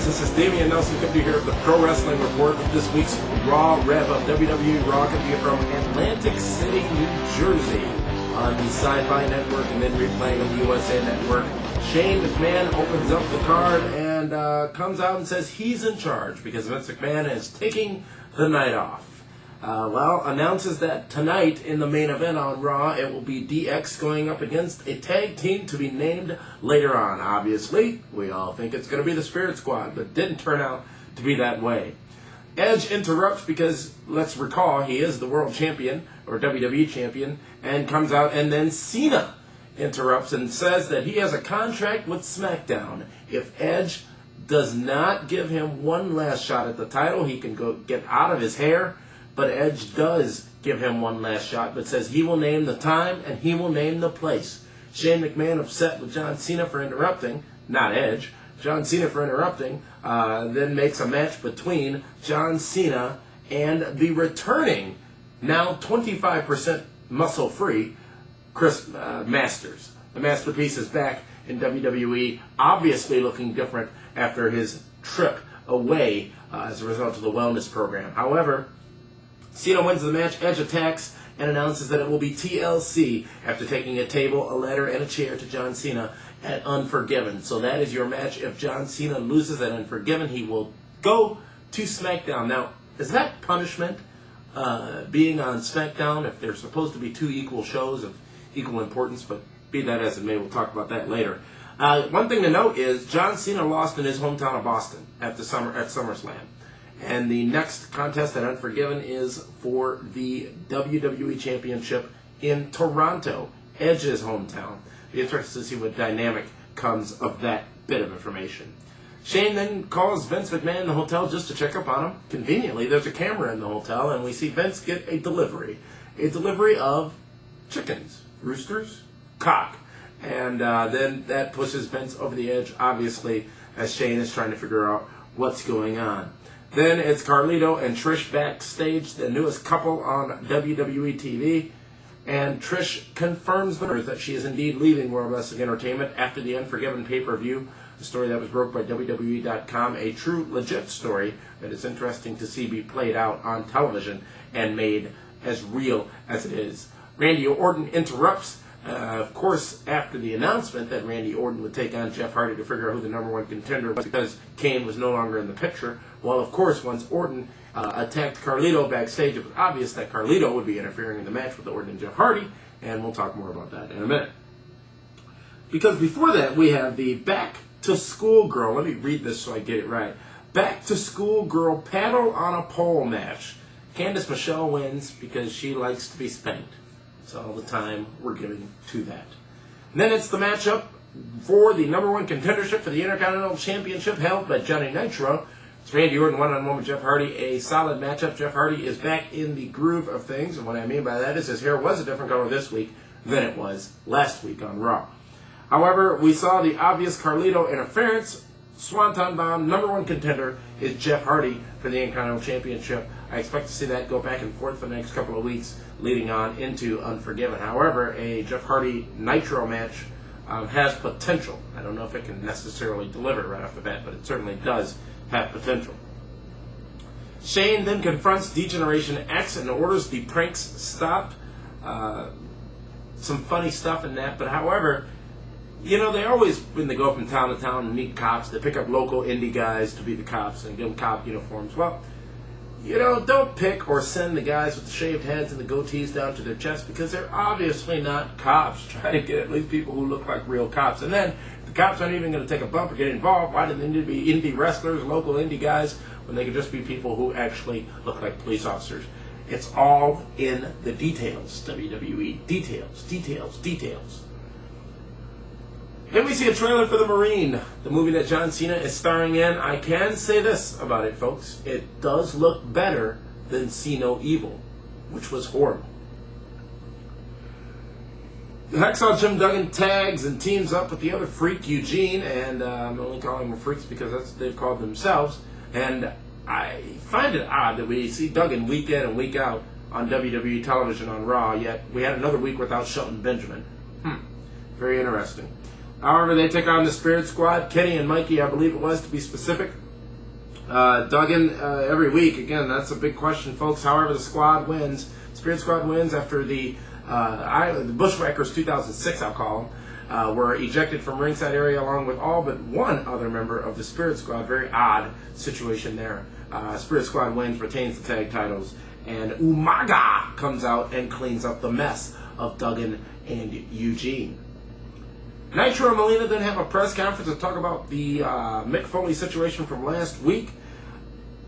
fans, this is Dameon Nelson coming to you here with the Pro Wrestling Report with this week's Raw Rev-Up. WWE Raw coming to you from Atlantic City, New Jersey on the Sci-Fi Network and then replaying on the USA Network. Shane McMahon opens up the card and comes out and says he's in charge because Vince McMahon is taking the night off. Announces that tonight in the main event on Raw, it will be DX going up against a tag team to be named later on. Obviously, we all think it's going to be the Spirit Squad, but it didn't turn out to be that way. Edge interrupts because, let's recall, he is the world champion, or WWE champion, and comes out, and then Cena interrupts and says that he has a contract with Smackdown. If Edge does not give him one last shot at the title, he can go get out of his hair. But Edge does give him one last shot, but says he will name the time and he will name the place. Shane McMahon upset with John Cena for interrupting, not Edge, John Cena for interrupting, then makes a match between John Cena and the returning, now 25% muscle-free, Chris Masters. The Masterpiece is back in WWE, obviously looking different after his trip away as a result of the wellness program. However, Cena wins the match, Edge attacks, and announces that it will be TLC after taking a table, a ladder, and a chair to John Cena at Unforgiven. So that is your match. If John Cena loses at Unforgiven, he will go to SmackDown. Now, is that punishment, being on SmackDown, if there's supposed to be two equal shows of equal importance? But be that as it may, we'll talk about that later. One thing to note is John Cena lost in his hometown of Boston at SummerSlam. And the next contest at Unforgiven is for the WWE Championship in Toronto, Edge's hometown. Be interested to see what dynamic comes of that bit of information. Shane then calls Vince McMahon in the hotel just to check up on him. Conveniently, there's a camera in the hotel, and we see Vince get a delivery of chickens, roosters, cock. And then that pushes Vince over the edge, obviously, as Shane is trying to figure out what's going on. Then it's Carlito and Trish backstage, the newest couple on WWE TV. And Trish confirms that she is indeed leaving World Wrestling Entertainment after the Unforgiven Pay Per View, a story that was broke by WWE.com, a true, legit story that is interesting to see be played out on television and made as real as it is. Randy Orton interrupts. Of course, after the announcement that Randy Orton would take on Jeff Hardy to figure out who the number one contender was because Kane was no longer in the picture. Well, of course, once Orton attacked Carlito backstage, it was obvious that Carlito would be interfering in the match with Orton and Jeff Hardy, and we'll talk more about that in a minute. Because before that, we have the Back to School Girl. Let me read this so I get it right. Back to School Girl paddle on a pole match. Candice Michelle wins because she likes to be spanked. That's all the time we're giving to that. And then it's the matchup for the number one contendership for the Intercontinental Championship held by Johnny Nitro. It's Randy Orton one-on-one with Jeff Hardy. A solid matchup. Jeff Hardy is back in the groove of things, and what I mean by that is his hair was a different color this week than it was last week on Raw. However, we saw the obvious Carlito interference. Swanton Bomb, number one contender, is Jeff Hardy for the Intercontinental Championship. I expect to see that go back and forth for the next couple of weeks leading on into Unforgiven. However, a Jeff Hardy Nitro match has potential. I don't know if it can necessarily deliver right off the bat, but it certainly does have potential. Shane then confronts D-Generation X and orders the pranks stopped. Some funny stuff in that, but however, you know, they always, when they go from town to town and meet cops, they pick up local indie guys to be the cops and give them cop uniforms. Well, you know, don't pick or send the guys with the shaved heads and the goatees down to their chest because they're obviously not cops. Try to get at least people who look like real cops. And then, if the cops aren't even going to take a bump or get involved, why do they need to be indie wrestlers, local indie guys, when they could just be people who actually look like police officers? It's all in the details, WWE. Details, details, details. Then we see a trailer for The Marine, the movie that John Cena is starring in. I can say this about it, folks. It does look better than See No Evil, which was horrible. The Hacksaw Jim Duggan tags and teams up with the other freak, Eugene, and I'm only calling them freaks because that's what they've called themselves. And I find it odd that we see Duggan week in and week out on WWE television on Raw, yet we had another week without Shelton Benjamin. Very interesting. However, they take on the Spirit Squad, Kenny and Mikey, I believe it was, to be specific. Duggan, every week, again, that's a big question, folks. However, the squad wins. Spirit Squad wins after the Bushwhackers 2006, I'll call them, were ejected from ringside area along with all but one other member of the Spirit Squad. Very odd situation there. Spirit Squad wins, retains the tag titles, and Umaga comes out and cleans up the mess of Duggan and Eugene. Nitro and Melina then have a press conference to talk about the Mick Foley situation from last week.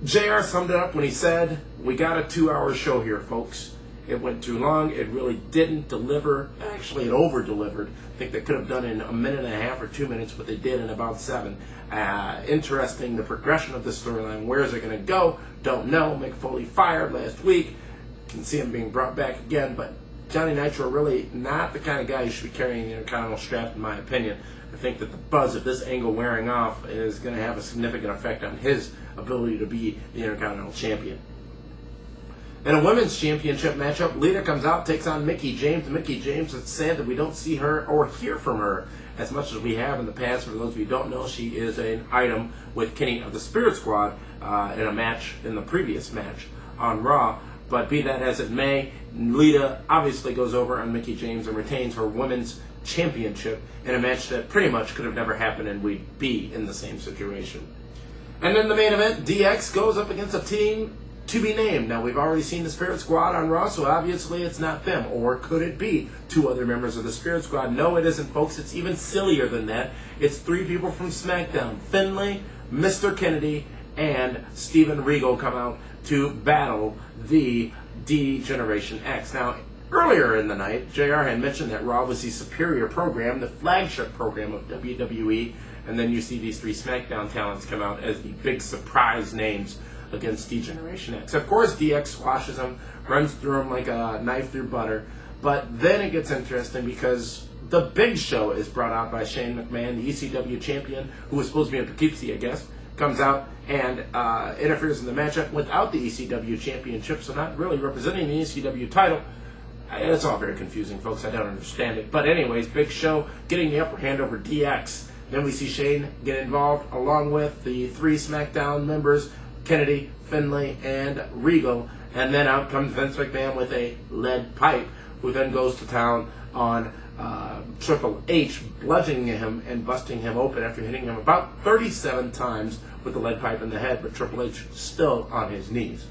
JR summed it up when he said, "We got a 2-hour show here, folks. It went too long. It really didn't deliver. Actually, it over-delivered. I think they could have done it in a minute and a half or 2 minutes, but they did in about 7. Interesting, the progression of this storyline. Where is it going to go? Don't know. Mick Foley fired last week. Can see him being brought back again, but Johnny Nitro really not the kind of guy you should be carrying the Intercontinental strap, in my opinion. I think that the buzz of this angle wearing off is going to have a significant effect on his ability to be the Intercontinental Champion." In a women's championship matchup, Lita comes out, takes on Mickie James. Mickie James, it's sad that we don't see her or hear from her as much as we have in the past. For those of you who don't know, she is an item with Kenny of the Spirit Squad in a match, in the previous match on Raw. But be that as it may, Lita obviously goes over on Mickie James and retains her women's championship in a match that pretty much could have never happened, and we'd be in the same situation. And then the main event, DX goes up against a team to be named. Now, we've already seen the Spirit Squad on Raw, so obviously it's not them. Or could it be 2 other members of the Spirit Squad? No, it isn't, folks. It's even sillier than that. It's 3 people from SmackDown. Finlay, Mr. Kennedy, and Steven Regal come out to battle the D-Generation X. Now, earlier in the night, JR had mentioned that Raw was the superior program, the flagship program of WWE, and then you see these 3 SmackDown talents come out as the big surprise names against D-Generation X. Of course, DX squashes them, runs through them like a knife through butter, but then it gets interesting because the Big Show is brought out by Shane McMahon, the ECW champion, who was supposed to be in Poughkeepsie, I guess, comes out and interferes in the matchup without the ECW championship, so not really representing the ECW title. It's all very confusing, folks. I don't understand it. But anyways, Big Show getting the upper hand over DX. Then we see Shane get involved along with the 3 SmackDown members, Kennedy, Finlay, and Regal. And then out comes Vince McMahon with a lead pipe, who then goes to town on Triple H, bludgeoning him and busting him open after hitting him about 37 times with the lead pipe in the head, but Triple H still on his knees.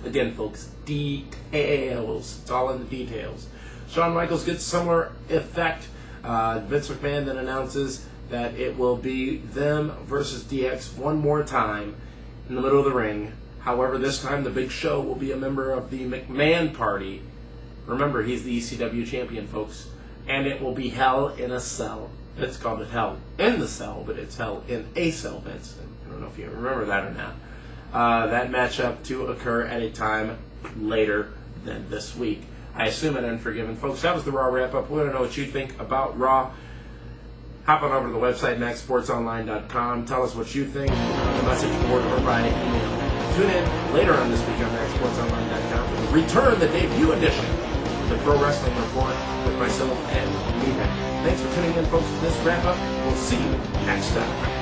Again, folks, details. It's all in the details. Shawn Michaels gets similar effect. Vince McMahon then announces that it will be them versus DX one more time in the middle of the ring. However, this time the Big Show will be a member of the McMahon Party. Remember, he's the ECW champion, folks. And it will be Hell in a Cell. Vince called it Hell in the Cell, but it's Hell in a Cell, Vince. I don't know if you remember that or not. That matchup to occur at a time later than this week. I assume at Unforgiven. Folks, that was the Raw wrap-up. We want to know what you think about Raw. Hop on over to the website, maxsportsonline.com. Tell us what you think on the message board or by email. Tune in later on this week on maxsportsonline.com for the return, the debut edition of the Pro Wrestling Report with myself and Lita. Thanks for tuning in, folks, to this wrap-up. We'll see you next time.